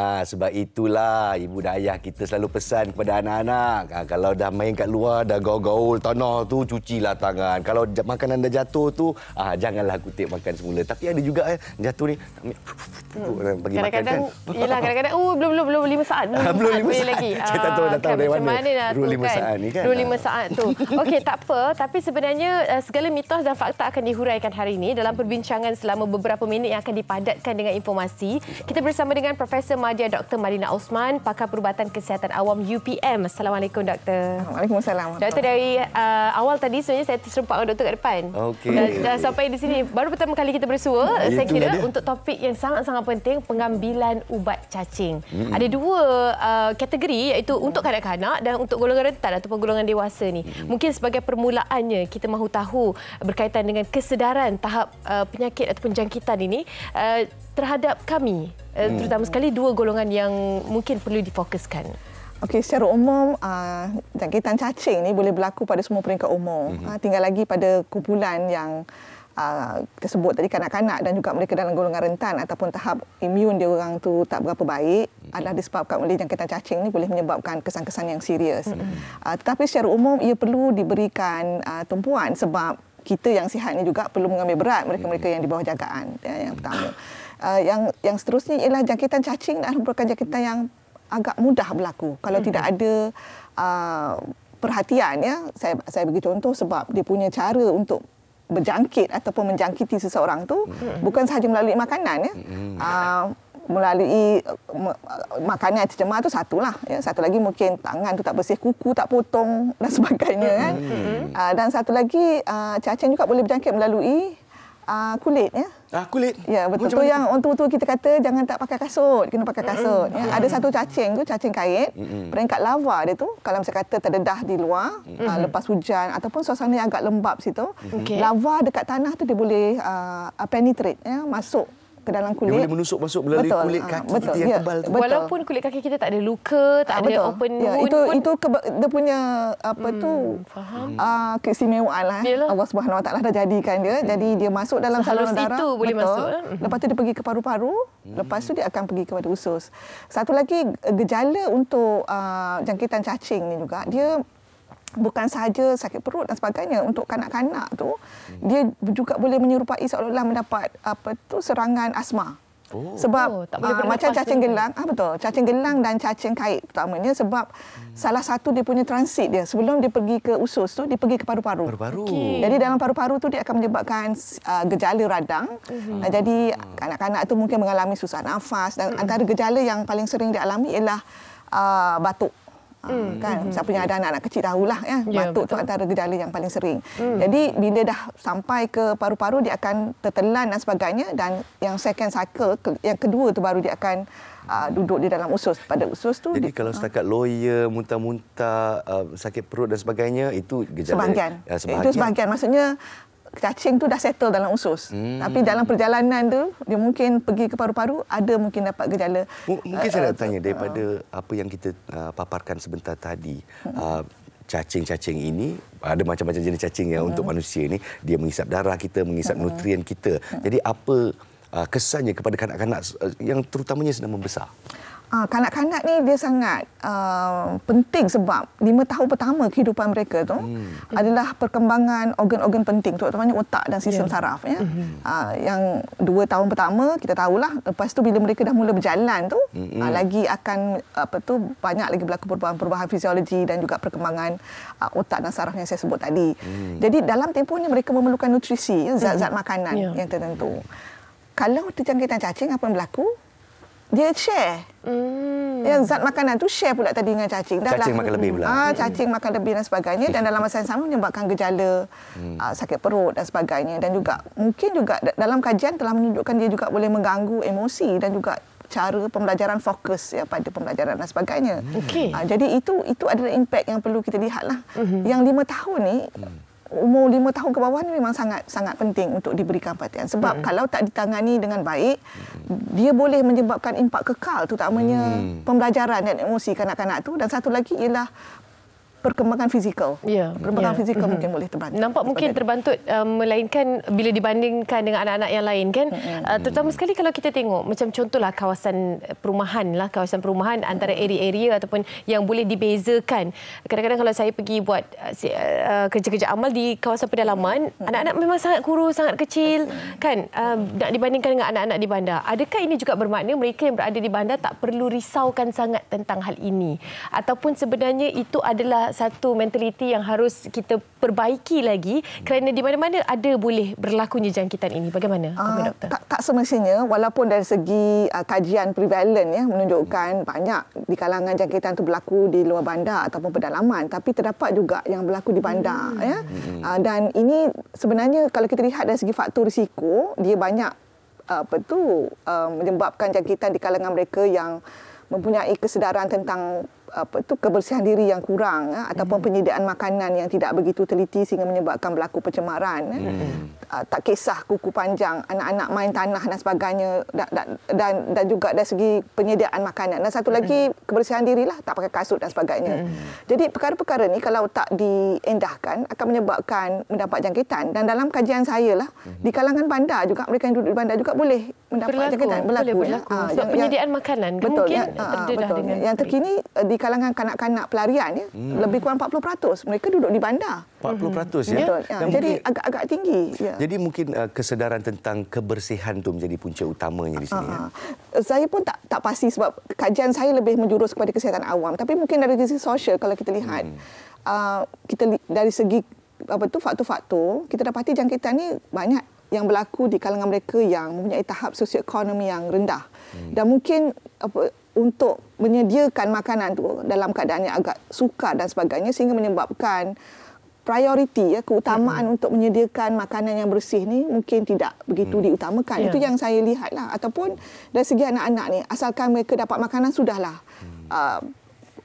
Sebab itulah ibu dan ayah kita selalu pesan kepada anak-anak, kalau dah main kat luar, dah gaul-gaul tanah tu, cucilah tangan. Kalau makanan dah jatuh tu, janganlah kutip makan semula. Tapi ada juga jatuh ni, pergi makan kan. Kadang-kadang, belum 5 saat. Belum 5 saat. Lagi. Saya tak tahu datang dari mana. Rule 5 saat ni kan. Rule 5 saat tu. Okey, tak apa. Tapi sebenarnya segala mitos dan fakta akan dihuraikan hari ini dalam perbincangan selama beberapa minit yang akan dipadatkan dengan informasi. Kita bersama dengan Profesor Madya Dr. Madina Osman, Pakar Perubatan Kesihatan Awam UPM. Assalamualaikum, Doktor. Waalaikumsalam. Doktor, dari awal tadi sebenarnya saya terserempak dengan Doktor kat depan. Okey. Dah sampai di sini. Baru pertama kali kita bersua, saya kira untuk topik yang sangat-sangat penting, pengambilan ubat cacing. Ada dua kategori, iaitu untuk kanak-kanak dan untuk golongan rentan ataupun golongan dewasa ni. Mungkin sebagai permulaannya, kita mahu tahu berkaitan dengan kesedaran tahap penyakit ataupun jangkitan ini terhadap kami, terutama sekali dua golongan yang mungkin perlu difokuskan. Okey, secara umum jangkitan cacing ni boleh berlaku pada semua peringkat umur. Tinggal lagi pada kumpulan yang kita sebut tadi, kanak-kanak dan juga mereka dalam golongan rentan ataupun tahap imun dia orang tu tak berapa baik, adalah disebabkan oleh jangkitan cacing ni boleh menyebabkan kesan-kesan yang serius. Tetapi secara umum ia perlu diberikan tumpuan sebab kita yang sihat ni juga perlu mengambil berat mereka-mereka yang di bawah jagaan. Yang pertama. Yang seterusnya ialah jangkitan cacing adalah merupakan jangkitan yang agak mudah berlaku kalau tidak ada perhatian. Saya bagi contoh sebab dia punya cara untuk berjangkit ataupun menjangkiti seseorang tu bukan sahaja melalui makanan. Melalui makanan yang tercemar tu satulah. Satu lagi mungkin tangan tu tak bersih, kuku tak potong dan sebagainya. Dan satu lagi cacing juga boleh berjangkit melalui kulit. Kulit? Ya, betul. Tu yang orang tua-tua kita kata jangan tak pakai kasut, kena pakai kasut. Ada satu cacing tu, cacing kait, peringkat lava dia tu, kalau saya kata terdedah di luar, lepas hujan ataupun suasana yang agak lembap situ, lava dekat tanah tu dia boleh penetrate, masuk ke dalam kulit. Dia boleh menusuk masuk melalui kulit kaki kita yang tebal tu. Walaupun kulit kaki kita tak ada luka, tak ada open wound itu dia punya keistimewaan lah. Allah Subhanahu Wa Taala dah jadikan dia. Jadi dia masuk dalam saluran darah. Itu boleh masuk. Lepas tu dia pergi ke paru-paru. Lepas tu dia akan pergi kepada usus. Satu lagi gejala untuk jangkitan cacing ni juga, dia bukan sahaja sakit perut dan sebagainya. Untuk kanak-kanak tu, dia juga boleh menyerupai seolah-olah mendapat serangan asma. Sebab macam cacing gelang, betul, cacing gelang dan cacing kait terutamanya, sebab salah satu dia punya transit dia sebelum dia pergi ke usus tu, dia pergi ke paru-paru. Jadi dalam paru-paru tu dia akan menyebabkan gejala radang. Jadi kanak-kanak tu mungkin mengalami susah nafas, dan antara gejala yang paling sering dialami ialah batuk. Kan, siapa yang ada anak-anak kecil tahulah, batuk tu antara gejala yang paling sering. Jadi bila dah sampai ke paru-paru, dia akan tertelan dan sebagainya, dan yang second cycle, yang kedua tu baru dia akan duduk di dalam usus. Pada usus tu, jadi kalau setakat loya, muntah-muntah, sakit perut dan sebagainya, itu gejala sebahagian. Itu sebahagian, maksudnya cacing tu dah settle dalam usus. Tapi dalam perjalanan tu, dia mungkin pergi ke paru-paru, ada mungkin dapat gejala. Mungkin saya nak tanya, daripada apa yang kita paparkan sebentar tadi, cacing-cacing ini, ada macam-macam jenis cacing yang untuk manusia ni, dia menghisap darah kita, menghisap nutrien kita. Jadi apa kesannya kepada kanak-kanak yang terutamanya sedang membesar? Kanak-kanak ni dia sangat penting sebab 5 tahun pertama kehidupan mereka tu adalah perkembangan organ-organ penting, terutamanya otak dan sistem saraf. Yang 2 tahun pertama kita tahulah, lepas tu bila mereka dah mula berjalan tu, lagi akan banyak lagi berlaku perubahan fisiologi dan juga perkembangan otak dan saraf yang saya sebut tadi. Jadi dalam tempoh ni mereka memerlukan nutrisi, zat-zat makanan yang tertentu. Kalau terjangkitan cacing, apa yang berlaku? Dia share. Yang zat makanan tu share pula tadi dengan cacing. Cacing makan lebih pula. Cacing makan lebih dan sebagainya. Dan dalam masa yang sama menyebabkan gejala sakit perut dan sebagainya. Dan juga mungkin juga dalam kajian telah menunjukkan dia juga boleh mengganggu emosi dan juga cara pembelajaran, fokus pada pembelajaran dan sebagainya. Jadi itu adalah impak yang perlu kita lihatlah. Yang 5 tahun ni, umur 5 tahun ke bawah ni memang sangat penting untuk diberikan perhatian. Sebab kalau tak ditangani dengan baik, dia boleh menyebabkan impak kekal, terutamanya pembelajaran dan emosi kanak-kanak tu. Dan satu lagi ialah perkembangan fizikal. Perkembangan fizikal mungkin boleh terbantu. Nampak mungkin terbantu melainkan bila dibandingkan dengan anak-anak yang lain kan. Terutama sekali kalau kita tengok macam contohlah kawasan perumahan antara area-area ataupun yang boleh dibezakan. Kadang-kadang kalau saya pergi buat kerja-kerja amal di kawasan pedalaman, anak-anak memang sangat kurus, sangat kecil kan, nak dibandingkan dengan anak-anak di bandar. Adakah ini juga bermakna mereka yang berada di bandar tak perlu risaukan sangat tentang hal ini, ataupun sebenarnya itu adalah satu mentaliti yang harus kita perbaiki lagi kerana di mana-mana ada boleh berlakunya jangkitan ini? Bagaimana komen doktor? Tak semestinya, walaupun dari segi kajian prevalent menunjukkan banyak di kalangan jangkitan itu berlaku di luar bandar ataupun pedalaman, tapi terdapat juga yang berlaku di bandar. Dan ini sebenarnya kalau kita lihat dari segi faktor risiko, dia banyak menyebabkan jangkitan di kalangan mereka yang mempunyai kesedaran tentang kebersihan diri yang kurang ataupun penyediaan makanan yang tidak begitu teliti sehingga menyebabkan berlaku pencemaran. Tak kisah kuku panjang, anak-anak main tanah dan sebagainya, dan juga dari segi penyediaan makanan. Dan satu lagi kebersihan diri lah, tak pakai kasut dan sebagainya. Jadi perkara-perkara ni kalau tak diendahkan akan menyebabkan mendapat jangkitan. Dan dalam kajian saya lah, di kalangan bandar juga, mereka yang duduk di bandar juga boleh mendapat jangkitan. Berlaku. Sebab penyediaan makanan mungkin terdedah dengan yang terkini di kalangan kanak-kanak pelarian lebih kurang 40% mereka duduk di bandar. 40% ya. Betul. Jadi agak-agak tinggi. Jadi mungkin kesedaran tentang kebersihan tu menjadi punca utamanya di sini. Saya pun tak pasti sebab kajian saya lebih menjurus kepada kesihatan awam. Tapi mungkin dari sisi sosial kalau kita lihat, kita dari segi faktor-faktor, kita dapati jangkitan ni banyak yang berlaku di kalangan mereka yang mempunyai tahap sosioekonomi yang rendah. Dan mungkin untuk menyediakan makanan tu dalam keadaan yang agak sukar dan sebagainya sehingga menyebabkan prioriti keutamaan untuk menyediakan makanan yang bersih ni mungkin tidak begitu diutamakan. Itu yang saya lihatlah. Ataupun dari segi anak-anak ni, asalkan mereka dapat makanan sudahlah.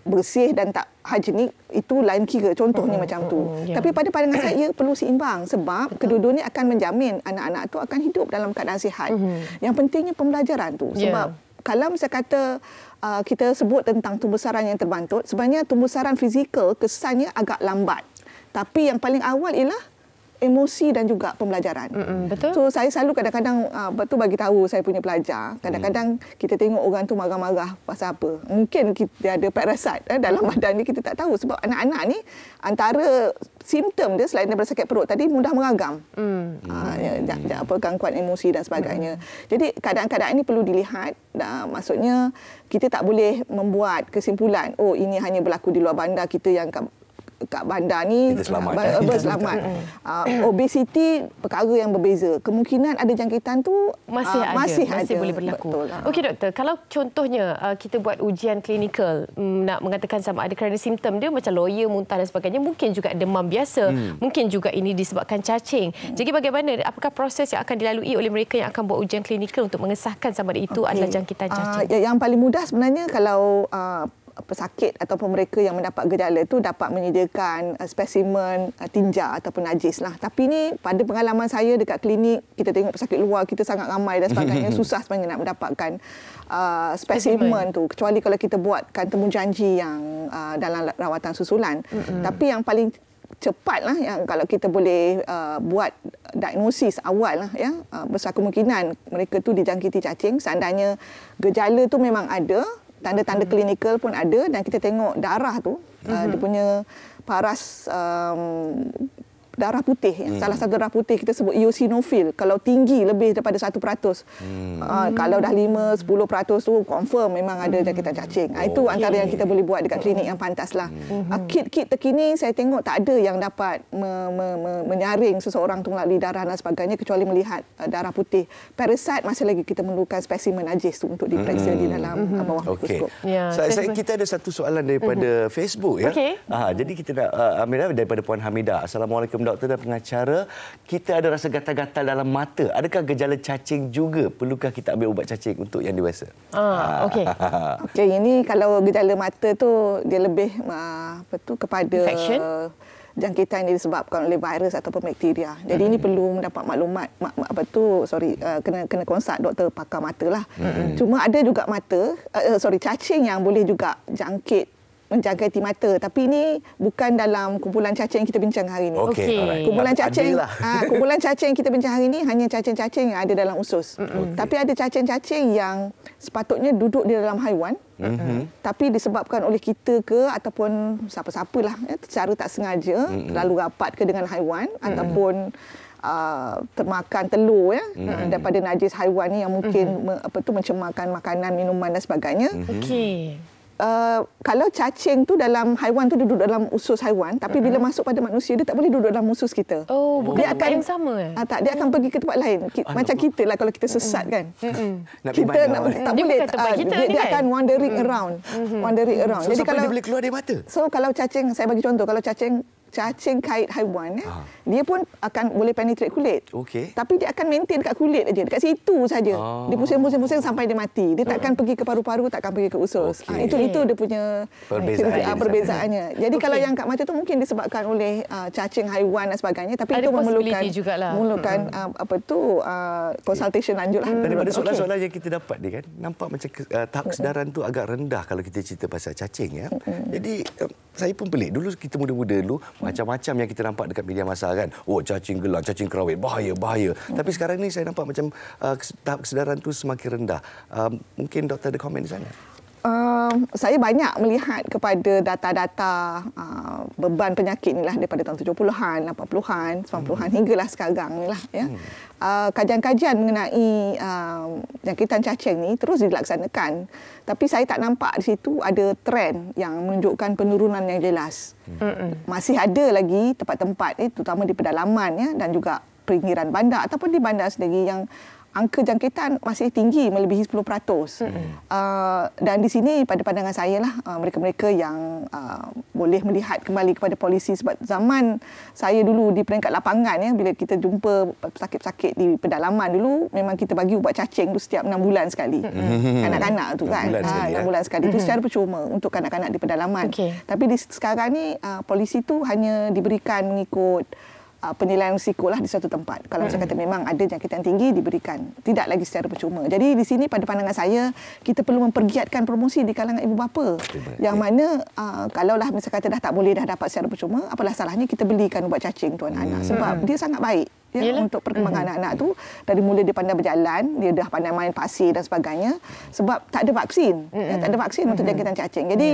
Bersih dan tak higienik itu lain kira, contohnya macam tu. Tapi pada pandangan saya perlu seimbang sebab kedua-dua ni akan menjamin anak-anak tu akan hidup dalam keadaan sihat. Yang pentingnya pembelajaran tu sebab kalau saya kata kita sebut tentang tumbuhsaran yang terbantut, sebenarnya tumbuhsaran fizikal kesannya agak lambat. Tapi yang paling awal ialah emosi dan juga pembelajaran. Betul. So saya selalu kadang-kadang bagi tahu saya punya pelajar. Kadang-kadang kita tengok orang tu marah-marah pasal apa. Mungkin kita ada parasite dalam badan ni, kita tak tahu sebab anak-anak ni antara simptom dia selain daripada sakit perut tadi mudah meragam. Gangguan emosi dan sebagainya. Jadi keadaan-keadaan ini perlu dilihat. Maksudnya kita tak boleh membuat kesimpulan ini hanya berlaku di luar bandar, kita yang kat bandar ni berselamat. Obesiti perkara yang berbeza. Kemungkinan ada jangkitan tu masih boleh berlaku. Okey doktor, kalau contohnya kita buat ujian klinikal nak mengatakan sama ada kerana simptom dia macam loya, muntah dan sebagainya, mungkin juga demam biasa, mungkin juga ini disebabkan cacing. Jadi bagaimana, apakah proses yang akan dilalui oleh mereka yang akan buat ujian klinikal untuk mengesahkan sama ada itu adalah jangkitan cacing? Yang paling mudah sebenarnya kalau pesakit ataupun mereka yang mendapat gejala itu dapat menyediakan spesimen tinja ataupun najis lah. Tapi ni pada pengalaman saya dekat klinik, kita tengok pesakit luar kita sangat ramai dan sebagainya, susah sebenarnya nak mendapatkan spesimen tu, kecuali kalau kita buatkan temujanji yang dalam rawatan susulan. Tapi yang paling cepat lah yang kalau kita boleh buat diagnosis awal lah besar kemungkinan mereka tu dijangkiti cacing. Seandainya gejala tu memang ada, tanda-tanda klinikal pun ada dan kita tengok darah tu dia punya paras darah putih. Salah satu darah putih kita sebut eosinofil. Kalau tinggi lebih daripada 1%. Kalau dah 5-10% tu confirm memang ada jangkitan cacing. Itu antara yang kita boleh buat dekat klinik yang pantas lah. Kit-kit terkini saya tengok tak ada yang dapat menyaring seseorang tu melalui darah dan sebagainya kecuali melihat darah putih. Parasite masih lagi kita memerlukan spesimen najis tu untuk diperiksa di dalam bawah mikroskop. Kita ada satu soalan daripada Facebook ya. Jadi kita nak Amira daripada Puan Hamidah. Assalamualaikum doktor dan pengacara. Kita ada rasa gatal-gatal dalam mata. Adakah gejala cacing juga? Perlukah kita ambil ubat cacing untuk yang dewasa? Okey, ini kalau gejala mata tu dia lebih kepada infection, jangkitan yang disebabkan oleh virus ataupun bakteria. Jadi ini perlu mendapat maklumat kena konsult doktor pakar mata lah. Cuma ada juga cacing yang boleh juga jangkit menjaga hati mata. Tapi ini bukan dalam kumpulan cacing yang kita bincang hari ini. Okey. Alright. Kumpulan cacing, Adalah. kumpulan cacing yang kita bincang hari ini hanya cacing-cacing yang ada dalam usus. Tapi ada cacing-cacing yang sepatutnya duduk di dalam haiwan. Tapi disebabkan oleh kita ke ataupun siapa-siapalah secara tak sengaja terlalu rapat ke dengan haiwan ataupun termakan telur daripada najis haiwan ni yang mungkin mencemarkan makanan, minuman dan sebagainya. Okey. Kalau cacing tu dalam haiwan tu duduk dalam usus haiwan, tapi bila masuk pada manusia dia tak boleh duduk dalam usus kita. Oh, bukan Dia tempat akan- yang sama. Tak, dia akan pergi ke tempat lain. Macam kita lah kalau kita sesat kan. Nak pergi Kita mana? tak Dia boleh. bukan tempat kita dia, ni dia kan? akan wandering around. Wandering around. So, Jadi sampai kalau dia boleh keluar dari mata? So kalau cacing, saya bagi contoh, kalau cacing kait haiwan, dia pun akan boleh penetrate kulit. Okey. Tapi dia akan maintain kat kulit aja, dekat situ saja. Dia pusing-pusing sampai dia mati. Dia takkan pergi ke paru-paru, takkan pergi ke usus. Okey. Itu dia punya Perbezaan. perbezaannya. Jadi Okey. kalau yang kat mata tu mungkin disebabkan oleh cacing haiwan dan sebagainya, tapi Ada itu memerlukan possibility jugalah. consultation lanjut lah. Daripada Okey. soalan-soalan yang kita dapat ni kan, nampak macam tahap kesedaran tu agak rendah kalau kita cerita pasal cacing ya. Jadi saya pun pelik. Dulu kita muda-muda dulu macam-macam yang kita nampak dekat media massa kan. Oh, cacing gelang, cacing kerawit, bahaya. Tapi sekarang ni saya nampak macam tahap kesedaran tu semakin rendah. Mungkin doktor ada komen di sana. Saya banyak melihat kepada data-data beban penyakit ni lah daripada tahun 70-an, 80-an, 90-an hinggalah sekarang ni lah ya. Kajian-kajian mengenai jangkitan cacing ni terus dilaksanakan. Tapi saya tak nampak di situ ada trend yang menunjukkan penurunan yang jelas. Masih ada lagi tempat-tempat terutama di pedalaman ya dan juga pinggiran bandar ataupun di bandar sendiri yang angka jangkitan masih tinggi melebihi 10%. Dan di sini pada pandangan saya lah mereka-mereka yang boleh melihat kembali kepada polisi sebab zaman saya dulu di peringkat lapangan ya bila kita jumpa sakit-sakit di pedalaman dulu memang kita bagi ubat cacing tu setiap 6 bulan sekali. Kanak-kanak tu kan 6 bulan sekali itu secara percuma untuk kanak-kanak di pedalaman. Okey. Tapi sekarang ni polisi tu hanya diberikan mengikut penilaian risiko lah di suatu tempat. Kalau saya kata memang ada jangkitan tinggi diberikan. Tidak lagi secara percuma. Jadi di sini pada pandangan saya kita perlu mempergiatkan promosi di kalangan ibu bapa. Yang mana kalaulah misalnya kata dah tak boleh dah dapat secara percuma, apalah salahnya kita belikan ubat cacing tu anak-anak sebab dia sangat baik. Ya, untuk perkembangan anak-anak tu dari mula dia pandai berjalan, dia dah pandai main pasir dan sebagainya sebab tak ada vaksin. Tak ada vaksin untuk jangkitan cacing. Jadi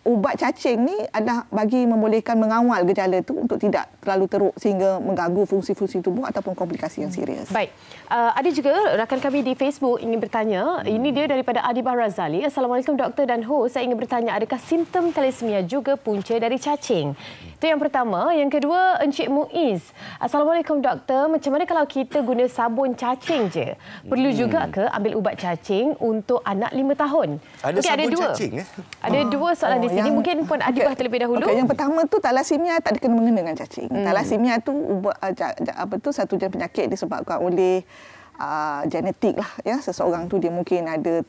ubat cacing ni adalah bagi membolehkan mengawal gejala tu untuk tidak terlalu teruk sehingga mengganggu fungsi-fungsi tubuh ataupun komplikasi yang serius. Baik. Ada juga rakan kami di Facebook ingin bertanya. Ini dia daripada Adibah Razali. Assalamualaikum doktor dan host. Saya ingin bertanya adakah simptom thalassemia juga punca dari cacing? Itu yang pertama. Yang kedua, Encik Muiz. Assalamualaikum doktor. Macam mana kalau kita guna sabun cacing je? Perlu juga ke ambil ubat cacing untuk anak 5 tahun? Ada Okey, sabun dua. cacing Ada dua soalan di sini. Mungkin Puan Adibah terlebih dahulu. Yang pertama tu thalassemia tak ada kena-mengena dengan cacing. Thalassemia tu satu jenis penyakit disebabkan oleh genetik lah ya. Seseorang tu dia mungkin ada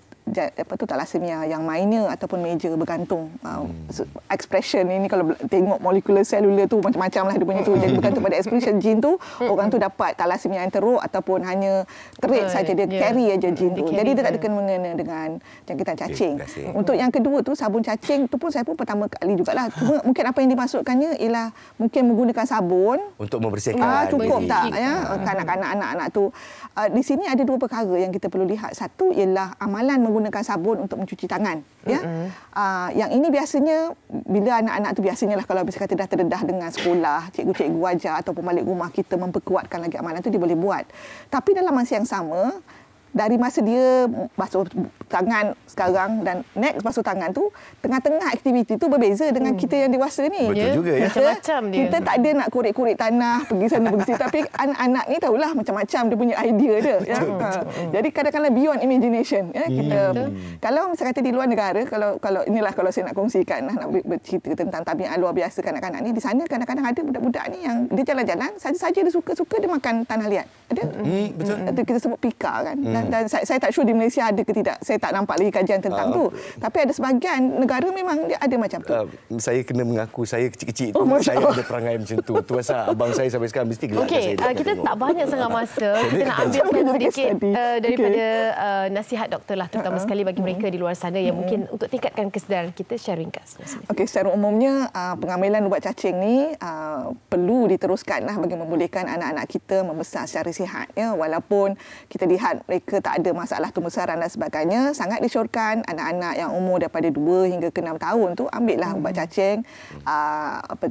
thalassemia yang minor ataupun major bergantung expression ini kalau tengok molekular selular tu macam-macam lah dia punya tu jadi bergantung pada expression gene tu orang tu dapat thalassemia yang teruk ataupun hanya trait saja dia carry aja gene tu jadi dia tak ada kena-mengena dengan jangkitan cacing. Untuk yang kedua tu sabun cacing tu pun saya pun pertama kali jugalah cuma mungkin apa yang dimasukkannya ialah mungkin menggunakan sabun Untuk membersihkan cukup diri. tak ya kanak-kanak anak-anak tu di sini ada dua perkara yang kita perlu lihat. Satu ialah amalan menggunakan sabun untuk mencuci tangan ya. Yang ini biasanya bila anak-anak tu biasanya lah kalau misalnya kata dah terdedah dengan sekolah, cikgu-cikgu ajar ataupun balik rumah kita memperkuatkan lagi amalan tu dia boleh buat. Tapi dalam masa yang sama dari masa dia basuh tangan sekarang dan next basuh tangan tu tengah-tengah aktiviti tu berbeza dengan kita yang dewasa ni. Betul juga ya. Macam-macam dia. Kita tak ada nak korek-korek tanah pergi sana pergi sini tapi anak-anak ni tahulah macam-macam dia punya idea dia ya. Jadi kadang-kadang beyond imagination ya kita kalau misalnya kata di luar negara kalau inilah kalau saya nak kongsikan nak bercerita tentang tabiat luar biasa kanak-kanak ni di sana kadang-kadang ada budak-budak ni yang dia jalan-jalan saja-saja dia suka-suka dia makan tanah liat. Ada. Betul. Itu kita sebut pika kan. Dan saya tak sure di Malaysia ada ke tidak. Saya tak nampak lagi kajian tentang tu. Tapi ada sebahagian negara memang dia ada macam tu. Saya kena mengaku saya kecil-kecil tu Masya saya Allah. ada perangai macam tu. Tu pasal abang saya sampai sekarang mesti gelakkan Okey, saya. kita tak banyak sangat masa. Kita nak ambilkan sedikit daripada nasihat doktor lah, terutama sekali bagi mereka di luar sana yang mungkin untuk tingkatkan kesedaran kita secara ringkas. Okey, secara umumnya pengambilan ubat cacing ni perlu diteruskanlah bagi membolehkan anak-anak kita membesar secara sihat, ya. Walaupun kita lihat mereka tak ada masalah pembesaran dan sebagainya, sangat disyorkan anak-anak yang umur daripada 2 hingga ke 6 tahun tu ambillah ubat cacing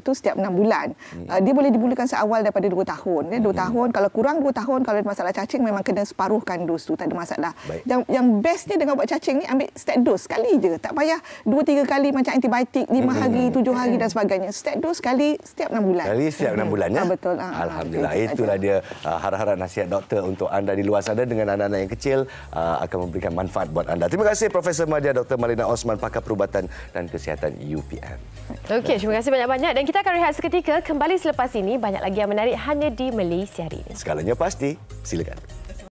setiap 6 bulan. Dia boleh dimulakan seawal daripada 2 tahun, ya. 2 tahun, kalau kurang 2 tahun kalau ada masalah cacing memang kena separuhkan dos tu, tak ada masalah. Yang bestnya dengan ubat cacing ni ambil step dos sekali je, tak payah 2-3 kali macam antibiotik 5 hari, 7 hari dan sebagainya. Step dos sekali setiap 6 bulan. Kali setiap 6 bulan, ya? Betul. Alhamdulillah. Itulah dia harap-harap nasihat doktor untuk anda di luar sana dengan anak-anak yang kecil akan memberikan manfaat buat anda. Terima kasih Profesor Madya Dr. Malina Osman, pakar perubatan dan kesihatan UPM. Okey, terima kasih banyak-banyak dan kita akan rehat seketika. Kembali selepas ini, banyak lagi yang menarik hanya di Malaysia hari ini. Segalanya pasti, silakan.